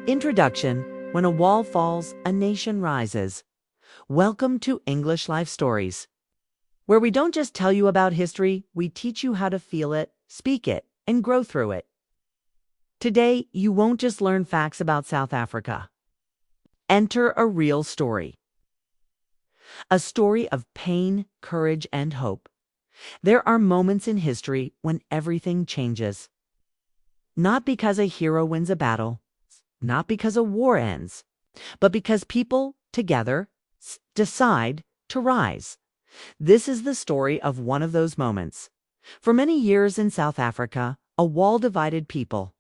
Introduction: When a wall falls, a nation rises. Welcome to English Life Stories, where we don't just tell you about history, we teach you how to feel it, speak it, and grow through it. Today, you won't just learn facts about South Africa. Enter a real story. A story of pain, courage, and hope. There are moments in history when everything changes. Not because a hero wins a battle, not because a war ends, but because people, together, decide to rise. This is the story of one of those moments. For many years in South Africa, a wall divided people.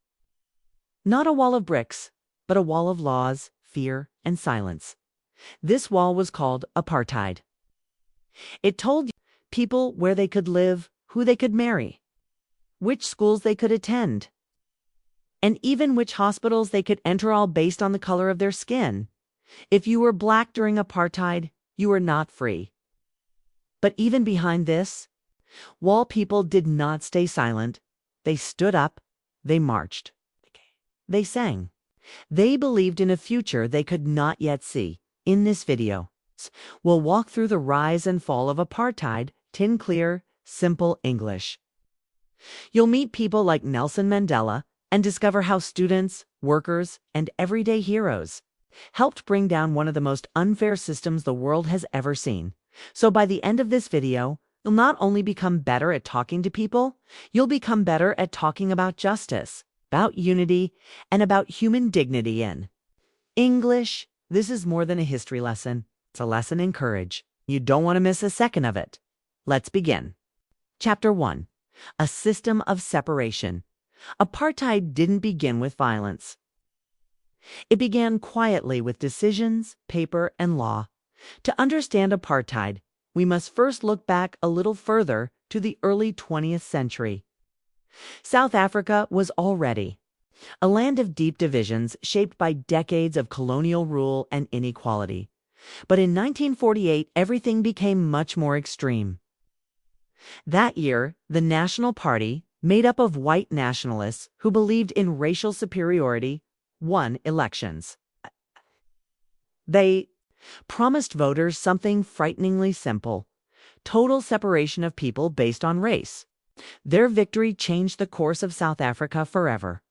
Not a wall of bricks, but a wall of laws, fear, and silence. This wall was called Apartheid. It told people where they could live, who they could marry, which schools they could attend, and even which hospitals they could enter, all based on the color of their skin. If you were black during apartheid, you were not free. But even behind this wall, people did not stay silent. They stood up, they marched, they sang. They believed in a future they could not yet see. In this video, we'll walk through the rise and fall of apartheid, in clear, simple English. You'll meet people like Nelson Mandela and discover how students, workers, and everyday heroes helped bring down one of the most unfair systems the world has ever seen. So by the end of this video, you'll not only become better at talking to people, you'll become better at talking about justice, about unity, and about human dignity in English. This is more than a history lesson. It's a lesson in courage. You don't want to miss a second of it. Let's begin. Chapter 1. A system of separation. Apartheid didn't begin with violence. It began quietly with decisions, paper, and law. To understand apartheid, we must first look back a little further to the early 20th century. South Africa was already a land of deep divisions shaped by decades of colonial rule and inequality. But in 1948, everything became much more extreme. That year, the National Party, made up of white nationalists who believed in racial superiority, won elections. They promised voters something frighteningly simple: total separation of people based on race. Their victory changed the course of South Africa forever.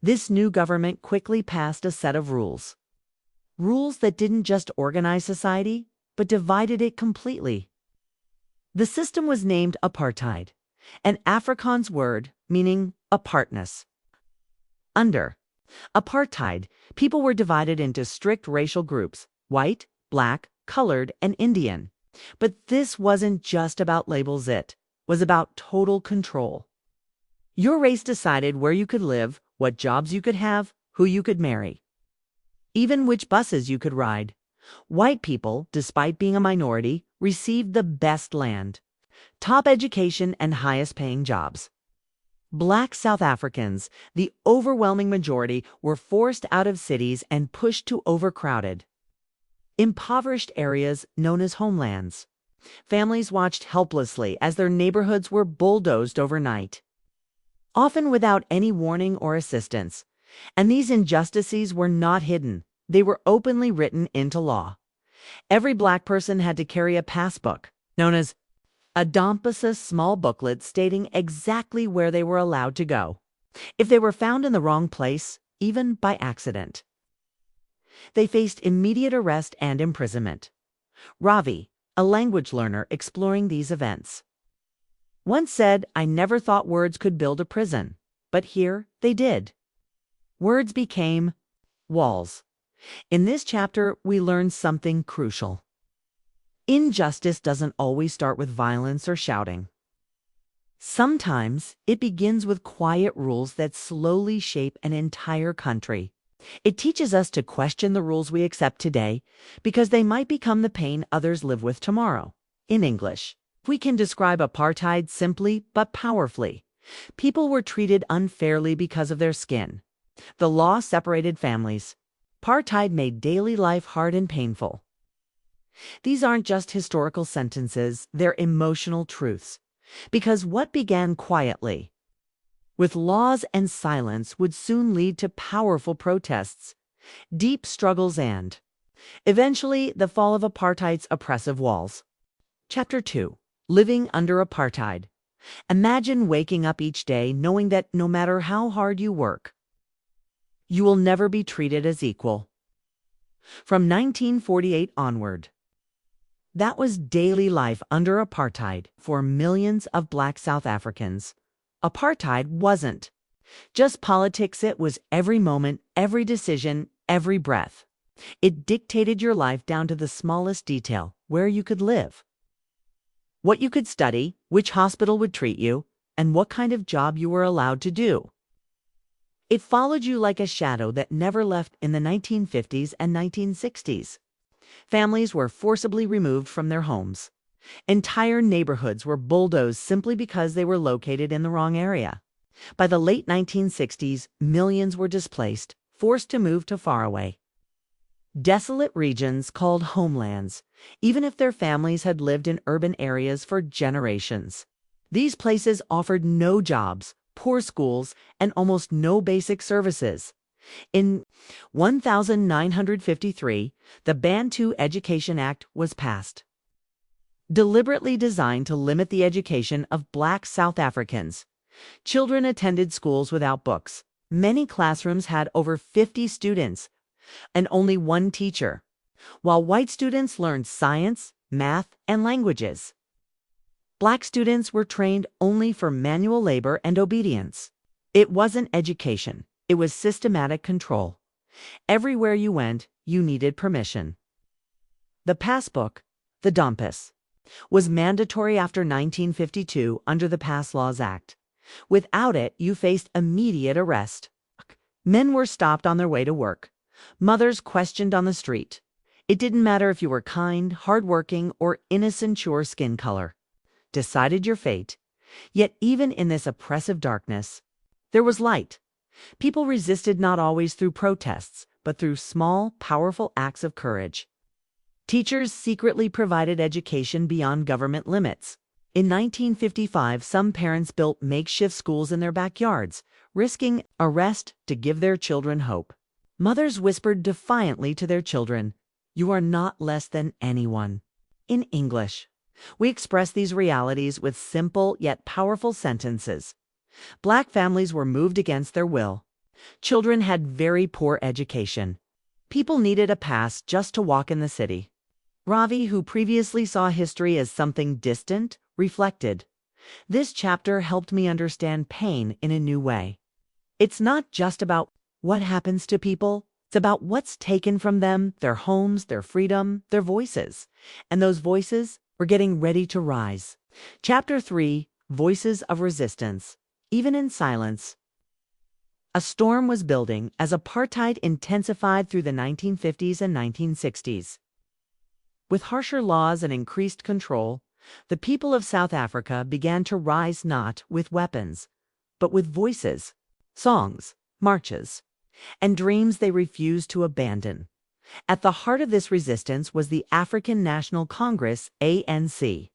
This new government quickly passed a set of rules. Rules that didn't just organize society, but divided it completely. The system was named apartheid, an Afrikaans word meaning apartness. Under apartheid, people were divided into strict racial groups: white, black, colored, and Indian. But this wasn't just about labels, it was about total control. Your race decided where you could live, what jobs you could have, who you could marry, even which buses you could ride. White people, despite being a minority, received the best land, top education, and highest-paying jobs. Black South Africans, the overwhelming majority, were forced out of cities and pushed to overcrowded, impoverished areas known as homelands. Families watched helplessly as their neighborhoods were bulldozed overnight, often without any warning or assistance. And these injustices were not hidden. They were openly written into law. Every black person had to carry a passbook, known as a dompas, a small booklet stating exactly where they were allowed to go. If they were found in the wrong place, even by accident, they faced immediate arrest and imprisonment. Ravi, a language learner exploring these events, once said, "I never thought words could build a prison, but here they did." Words became walls. In this chapter, we learn something crucial. Injustice doesn't always start with violence or shouting. Sometimes it begins with quiet rules that slowly shape an entire country. It teaches us to question the rules we accept today because they might become the pain others live with tomorrow. In English, we can describe apartheid simply but powerfully. People were treated unfairly because of their skin. The law separated families. Apartheid made daily life hard and painful. These aren't just historical sentences, they're emotional truths. Because what began quietly with laws and silence would soon lead to powerful protests. deep struggles and, eventually, the fall of apartheid's oppressive walls. Chapter 2. Living under apartheid. Imagine waking up each day knowing that no matter how hard you work, you will never be treated as equal. From 1948 onward, that was daily life under apartheid for millions of Black South Africans. Apartheid wasn't just politics, it was every moment, every decision, every breath. It dictated your life down to the smallest detail: where you could live, what you could study, which hospital would treat you, and what kind of job you were allowed to do. It followed you like a shadow that never left in the 1950s and 1960s. Families were forcibly removed from their homes. Entire neighborhoods were bulldozed simply because they were located in the wrong area. By the late 1960s, millions were displaced, forced to move to faraway, desolate regions called homelands, even if their families had lived in urban areas for generations. These places offered no jobs, poor schools, and almost no basic services. In 1953, the Bantu Education Act was passed, deliberately designed to limit the education of Black South Africans. Children attended schools without books. Many classrooms had over 50 students and only one teacher, while white students learned science, math, and languages. Black students were trained only for manual labor and obedience. It wasn't education, it was systematic control. Everywhere you went, you needed permission. The passbook, the Dompas, was mandatory after 1952 under the Pass Laws Act. Without it, you faced immediate arrest. Men were stopped on their way to work. Mothers questioned on the street. It didn't matter if you were kind, hardworking, or innocent your skin color decided your fate. Yet even in this oppressive darkness, there was light. People resisted not always through protests, but through small, powerful acts of courage. Teachers secretly provided education beyond government limits. In 1955, some parents built makeshift schools in their backyards, risking arrest to give their children hope. Mothers whispered defiantly to their children, "You are not less than anyone." In English, we express these realities with simple yet powerful sentences. Black families were moved against their will. Children had very poor education. People needed a pass just to walk in the city. Ravi, who previously saw history as something distant, reflected, "This chapter helped me understand pain in a new way. It's not just about what happens to people, it's about what's taken from them, their homes, their freedom, their voices. And those voices were getting ready to rise." Chapter 3. Voices of Resistance. Even in silence, a storm was building as apartheid intensified through the 1950s and 1960s. With harsher laws and increased control, the people of South Africa began to rise not with weapons, but with voices, songs, marches, and dreams they refused to abandon. At the heart of this resistance was the African National Congress, ANC,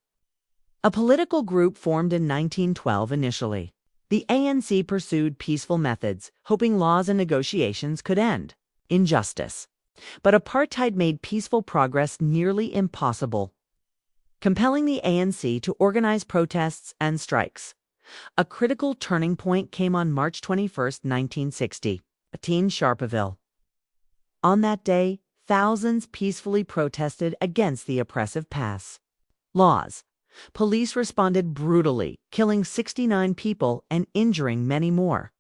a political group formed in 1912 initially. The ANC pursued peaceful methods, hoping laws and negotiations could end injustice. But apartheid made peaceful progress nearly impossible, compelling the ANC to organize protests and strikes. A critical turning point came on March 21, 1960, in Sharpeville. On that day, thousands peacefully protested against the oppressive pass laws. Police responded brutally, killing 69 people and injuring many more.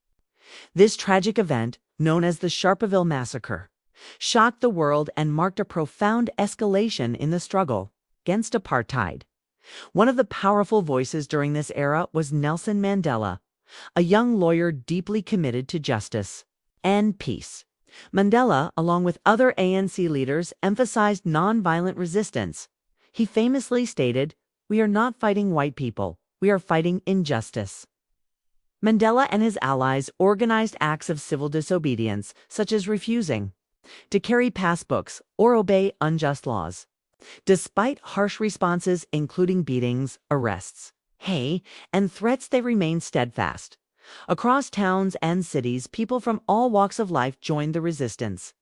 This tragic event, known as the Sharpeville Massacre, shocked the world and marked a profound escalation in the struggle against apartheid. One of the powerful voices during this era was Nelson Mandela, a young lawyer deeply committed to justice and peace. Mandela, along with other ANC leaders, emphasized nonviolent resistance. He famously stated, "We are not fighting white people, we are fighting injustice." Mandela and his allies organized acts of civil disobedience, such as refusing to carry passbooks or obey unjust laws. Despite harsh responses, including beatings, arrests, and threats, they remained steadfast. Across towns and cities, people from all walks of life joined the resistance.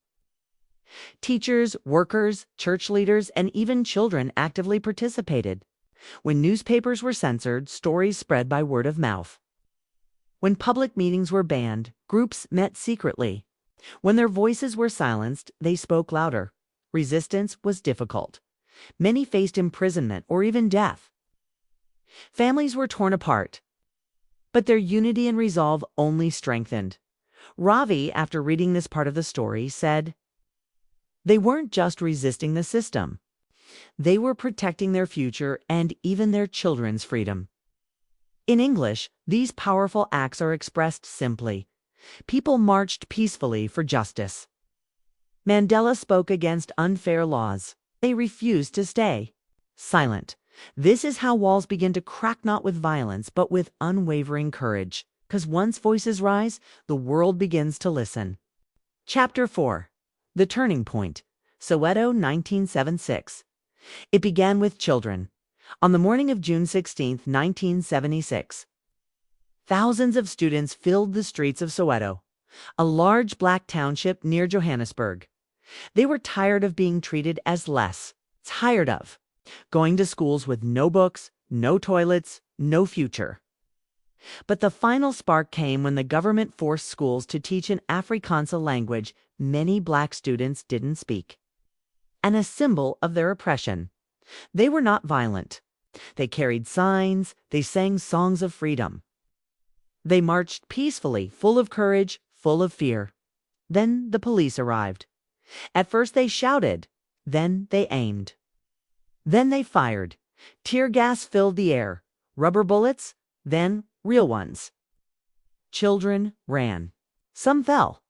Teachers, workers, church leaders, and even children actively participated. When newspapers were censored, stories spread by word of mouth. When public meetings were banned, groups met secretly. When their voices were silenced, they spoke louder. Resistance was difficult. Many faced imprisonment or even death. Families were torn apart, but their unity and resolve only strengthened. Ravi, after reading this part of the story, said, "They weren't just resisting the system. They were protecting their future and even their children's freedom." In English, these powerful acts are expressed simply. People marched peacefully for justice. Mandela spoke against unfair laws. They refused to stay silent. This is how walls begin to crack, not with violence, but with unwavering courage. Because once voices rise, the world begins to listen. Chapter 4. The Turning Point. Soweto, 1976. It began with children. On the morning of June 16, 1976, thousands of students filled the streets of Soweto, a large black township near Johannesburg. They were tired of being treated as less, tired of going to schools with no books, no toilets, no future. But the final spark came when the government forced schools to teach an Afrikaans language many black students didn't speak, and a symbol of their oppression. They were not violent. They carried signs, they sang songs of freedom. They marched peacefully, full of courage, full of fear. Then the police arrived. At first they shouted, then they aimed. Then they fired. Tear gas filled the air, rubber bullets, then real ones. Children ran. Some fell.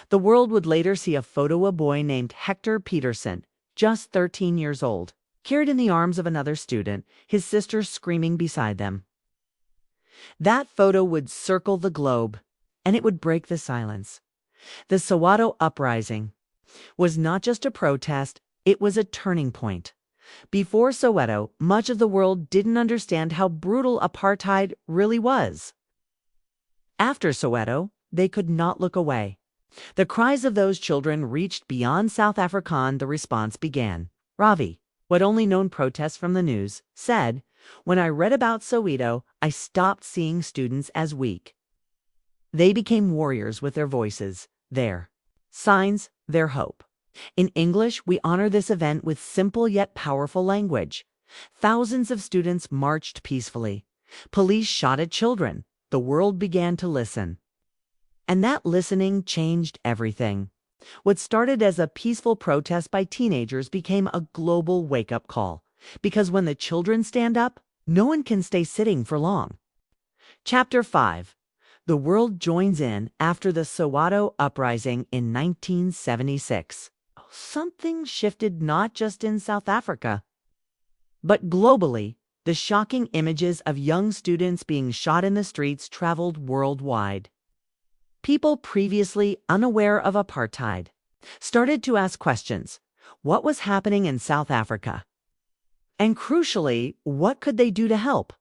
The world would later see a photo of a boy named Hector Peterson, just 13 years old, carried in the arms of another student, his sister screaming beside them. That photo would circle the globe, and it would break the silence. The Soweto uprising was not just a protest, it was a turning point. Before Soweto, much of the world didn't understand how brutal apartheid really was. After Soweto, they could not look away. The cries of those children reached beyond South Africa. The response began. Ravi, who had only known protests from the news, said, "When I read about Soweto, I stopped seeing students as weak. They became warriors with their voices, their signs, their hope." In English, we honor this event with simple yet powerful language. Thousands of students marched peacefully. Police shot at children. The world began to listen. And that listening changed everything. What started as a peaceful protest by teenagers became a global wake-up call. Because when the children stand up, no one can stay sitting for long. Chapter 5. The world joins in after the Soweto uprising in 1976. Something shifted not just in South Africa, but globally. The shocking images of young students being shot in the streets traveled worldwide. People previously unaware of apartheid started to ask questions. What was happening in South Africa? And crucially, what could they do to help?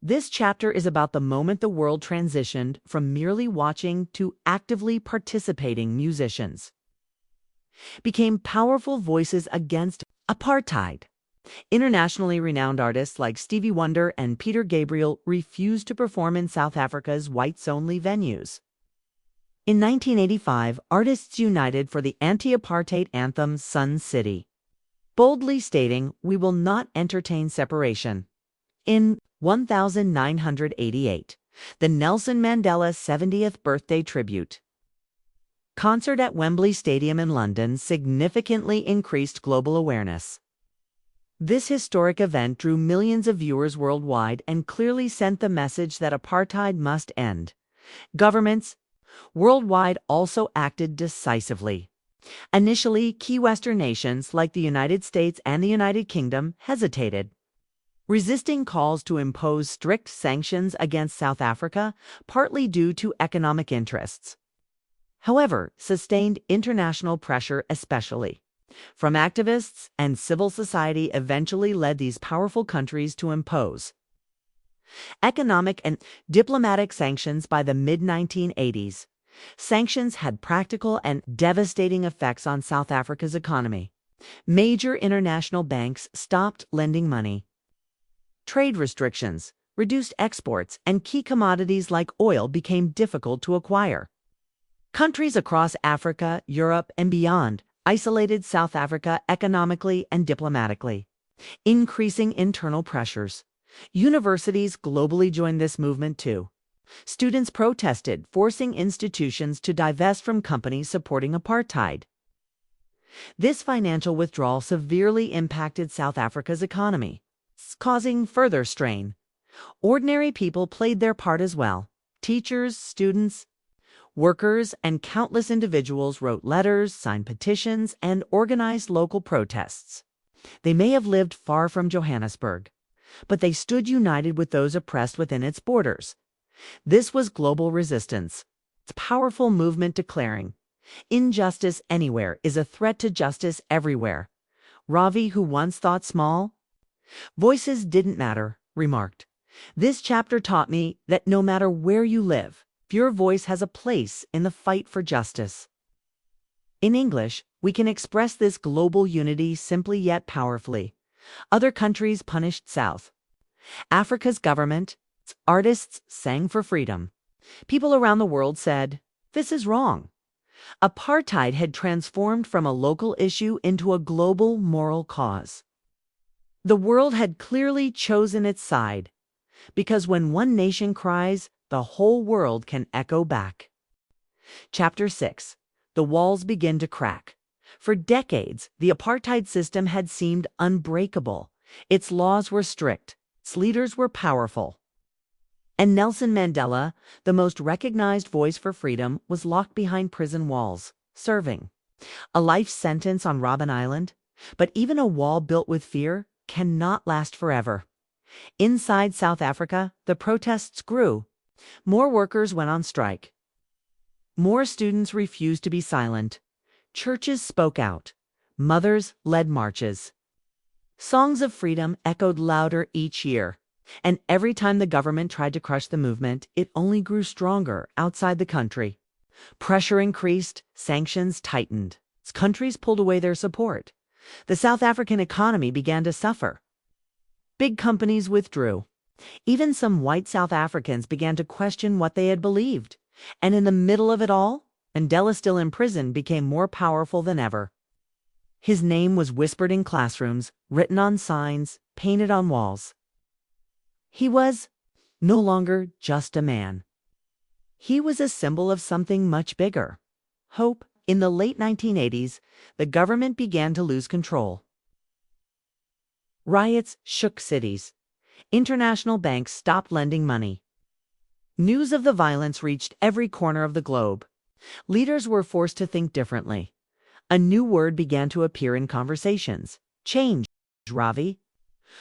This chapter is about the moment the world transitioned from merely watching to actively participating. Musicians became powerful voices against apartheid. Internationally renowned artists like Stevie Wonder and Peter Gabriel refused to perform in South Africa's whites-only venues. In 1985, artists united for the anti-apartheid anthem Sun City, boldly stating, "We will not entertain separation." In 1988, the Nelson Mandela 70th birthday tribute concert at Wembley Stadium in London significantly increased global awareness. This historic event drew millions of viewers worldwide and clearly sent the message that apartheid must end. Governments worldwide also acted decisively. Initially, key Western nations like the United States and the United Kingdom hesitated, resisting calls to impose strict sanctions against South Africa, partly due to economic interests. However, sustained international pressure, especially from activists and civil society, eventually led these powerful countries to impose economic and diplomatic sanctions. By the mid-1980s, Sanctions had practical and devastating effects on South Africa's economy. Major international banks stopped lending money. Trade restrictions reduced exports, and key commodities like oil became difficult to acquire. Countries across Africa, Europe, and beyond isolated South Africa economically and diplomatically, increasing internal pressures. Universities globally joined this movement too. Students protested, forcing institutions to divest from companies supporting apartheid. This financial withdrawal severely impacted South Africa's economy, causing further strain. Ordinary people played their part as well. Teachers, students, workers, and countless individuals wrote letters, signed petitions, and organized local protests. They may have lived far from Johannesburg, but they stood united with those oppressed within its borders. This was global resistance, a powerful movement declaring, "Injustice anywhere is a threat to justice everywhere." Ravi, who once thought small voices didn't matter, remarked, "This chapter taught me that no matter where you live, your voice has a place in the fight for justice." In English, we can express this global unity simply yet powerfully. Other countries punished South Africa's government. Artists sang for freedom. People around the world said, "This is wrong." Apartheid had transformed from a local issue into a global moral cause. The world had clearly chosen its side, because when one nation cries, the whole world can echo back. Chapter 6. The walls begin to crack. For decades, the apartheid system had seemed unbreakable. Its laws were strict, its leaders were powerful. And Nelson Mandela, the most recognized voice for freedom, was locked behind prison walls, serving a life sentence on Robben Island. But even a wall built with fear cannot last forever. Inside South Africa, the protests grew. More workers went on strike. More students refused to be silent. Churches spoke out. Mothers led marches. Songs of freedom echoed louder each year. And every time the government tried to crush the movement, it only grew stronger outside the country. Pressure increased, sanctions tightened. Countries pulled away their support. The South African economy began to suffer. Big companies withdrew. Even some white South Africans began to question what they had believed. And in the middle of it all, Mandela, still in prison, became more powerful than ever. His name was whispered in classrooms, written on signs, painted on walls. He was no longer just a man. He was a symbol of something much bigger. Hope. In the late 1980s, the government began to lose control. Riots shook cities. International banks stopped lending money. News of the violence reached every corner of the globe. Leaders were forced to think differently. A new word began to appear in conversations: change. Ravi,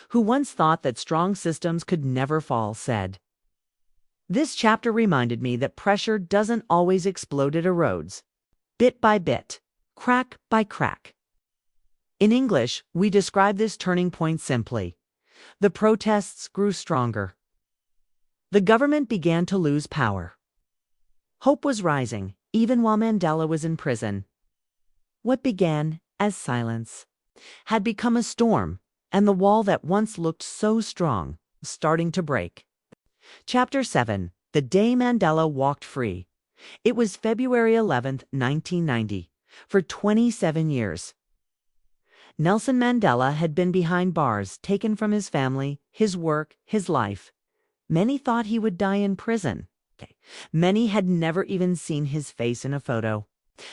who once thought that strong systems could never fall, said, "This chapter reminded me that pressure doesn't always explode, it erodes. Bit by bit, crack by crack." In English, we describe this turning point simply: the protests grew stronger. The government began to lose power. Hope was rising, even while Mandela was in prison. What began as silence had become a storm, and the wall that once looked so strong was starting to break. Chapter 7. The Day Mandela Walked Free. It was February 11, 1990. For 27 years, Nelson Mandela had been behind bars, taken from his family, his work, his life. Many thought he would die in prison. Many had never even seen his face in a photo.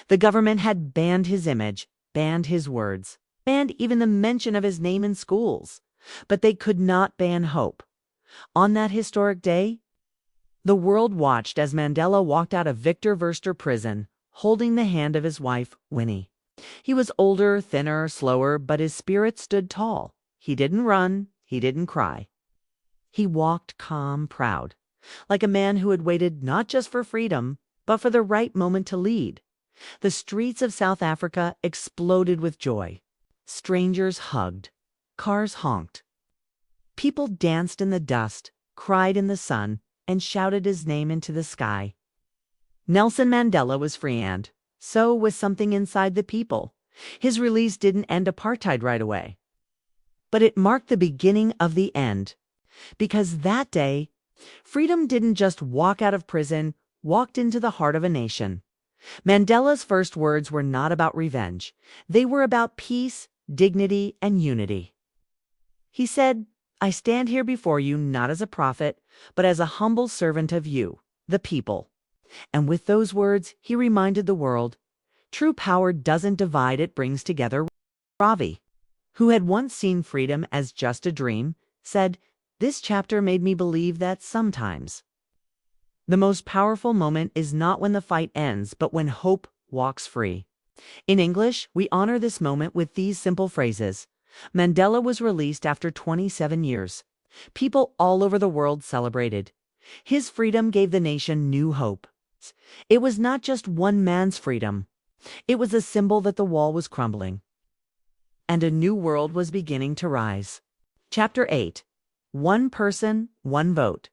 The government had banned his image, banned his words, banned even the mention of his name in schools. But they could not ban hope. On that historic day, the world watched as Mandela walked out of Victor Verster prison, holding the hand of his wife, Winnie. He was older, thinner, slower, but his spirit stood tall. He didn't run, he didn't cry. He walked calm, proud, like a man who had waited not just for freedom, but for the right moment to lead. The streets of South Africa exploded with joy. Strangers hugged. Cars honked. People danced in the dust, cried in the sun, and shouted his name into the sky. Nelson Mandela was free, and so was something inside the people. His release didn't end apartheid right away, but it marked the beginning of the end. Because that day, freedom didn't just walk out of prison, walked into the heart of a nation. Mandela's first words were not about revenge. They were about peace, dignity, and unity. He said, "I stand here before you not as a prophet, but as a humble servant of you, the people." And with those words, he reminded the world, true power doesn't divide, it brings together. Ravi, who had once seen freedom as just a dream, said, "This chapter made me believe that sometimes the most powerful moment is not when the fight ends, but when hope walks free." In English, we honor this moment with these simple phrases. Mandela was released after 27 years. People all over the world celebrated. His freedom gave the nation new hope. It was not just one man's freedom. It was a symbol that the wall was crumbling, and a new world was beginning to rise. Chapter 8. One Person, One Vote.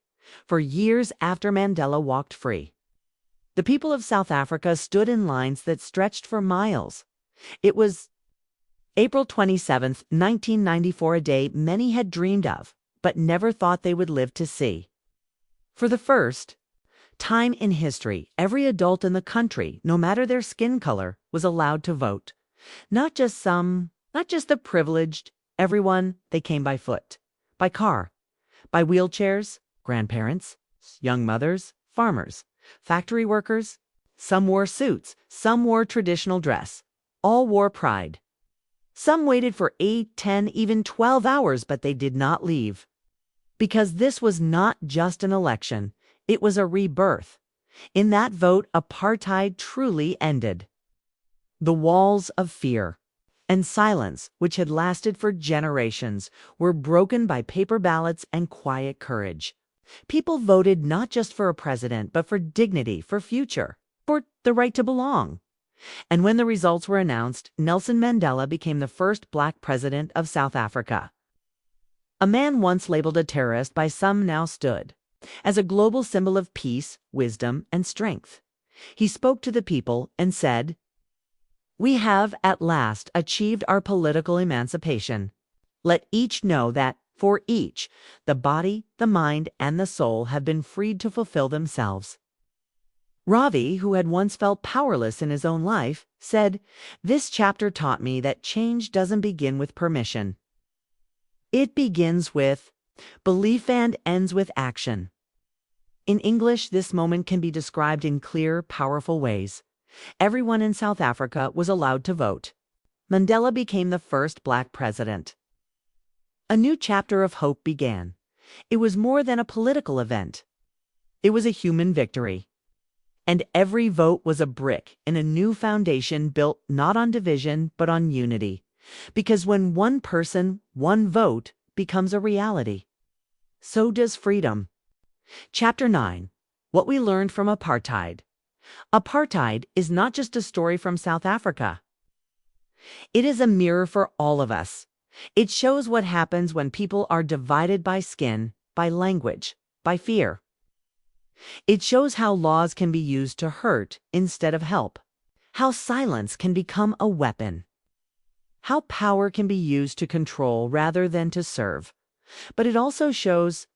For years after Mandela walked free, the people of South Africa stood in lines that stretched for miles. It was April 27, 1994, a day many had dreamed of, but never thought they would live to see. For the first time in history, every adult in the country, no matter their skin color, was allowed to vote. Not just some, not just the privileged, everyone. They came by foot, by car, by wheelchairs, grandparents, young mothers, farmers, factory workers. Some wore suits, some wore traditional dress. All wore pride. Some waited for 8, 10, even 12 hours, but they did not leave. Because this was not just an election, it was a rebirth. In that vote, apartheid truly ended. The walls of fear and silence, which had lasted for generations, were broken by paper ballots and quiet courage. People voted not just for a president, but for dignity, for future, for the right to belong. And when the results were announced, Nelson Mandela became the first Black president of South Africa. A man once labeled a terrorist by some now stood as a global symbol of peace, wisdom, and strength. He spoke to the people and said, "We have at last achieved our political emancipation. Let each know that, for each, the body, the mind, and the soul have been freed to fulfill themselves." Ravi, who had once felt powerless in his own life, said, "This chapter taught me that change doesn't begin with permission. It begins with belief and ends with action." In English, this moment can be described in clear, powerful ways. Everyone in South Africa was allowed to vote. Mandela became the first Black president. A new chapter of hope began. It was more than a political event. It was a human victory. And every vote was a brick in a new foundation built not on division, but on unity. Because when one person, one vote becomes a reality, so does freedom. Chapter 9. What we learned from apartheid. Apartheid is not just a story from South Africa. It is a mirror for all of us. It shows what happens when people are divided by skin, by language, by fear. It shows how laws can be used to hurt instead of help, how silence can become a weapon, how power can be used to control rather than to serve. But it also shows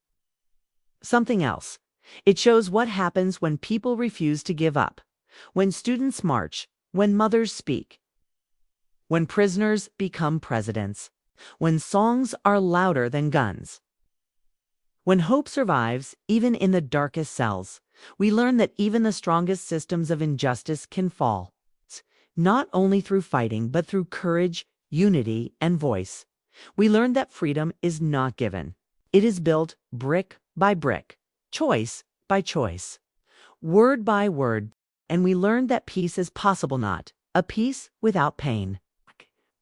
something else. It shows what happens when people refuse to give up, when students march, when mothers speak, when prisoners become presidents, when songs are louder than guns. When hope survives, even in the darkest cells, we learn that even the strongest systems of injustice can fall, not only through fighting, but through courage, unity, and voice. We learn that freedom is not given. It is built brick by brick, choice by choice, word by word, and we learn that peace is possible, not a peace without pain,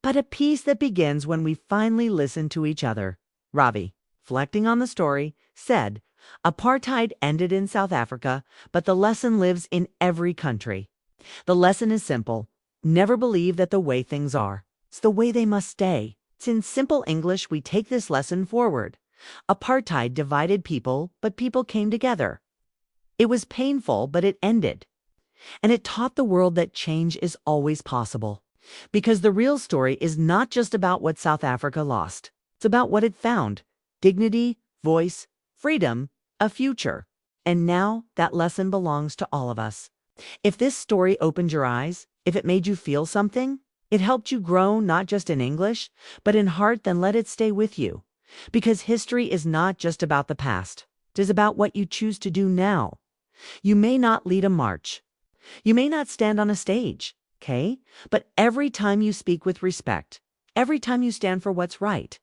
but a peace that begins when we finally listen to each other. Ravi, reflecting on the story, said, "Apartheid ended in South Africa, but the lesson lives in every country. The lesson is simple. Never believe that the way things are, it's the way they must stay." It's in simple English, we take this lesson forward. Apartheid divided people, but people came together. It was painful, but it ended. And it taught the world that change is always possible. Because the real story is not just about what South Africa lost. It's about what it found: dignity, voice, freedom, a future. And now that lesson belongs to all of us. If this story opened your eyes, if it made you feel something, it helped you grow not just in English, but in heart, then let it stay with you. Because history is not just about the past. It is about what you choose to do now. You may not lead a march. You may not stand on a stage, okay? But every time you speak with respect, every time you stand for what's right,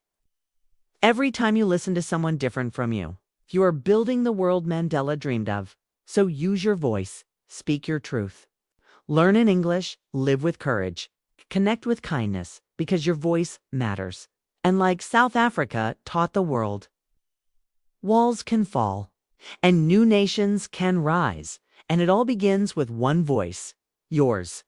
every time you listen to someone different from you, you are building the world Mandela dreamed of. So use your voice, speak your truth. Learn in English, live with courage, connect with kindness, because your voice matters. And like South Africa taught the world, walls can fall, and new nations can rise, and it all begins with one voice, yours.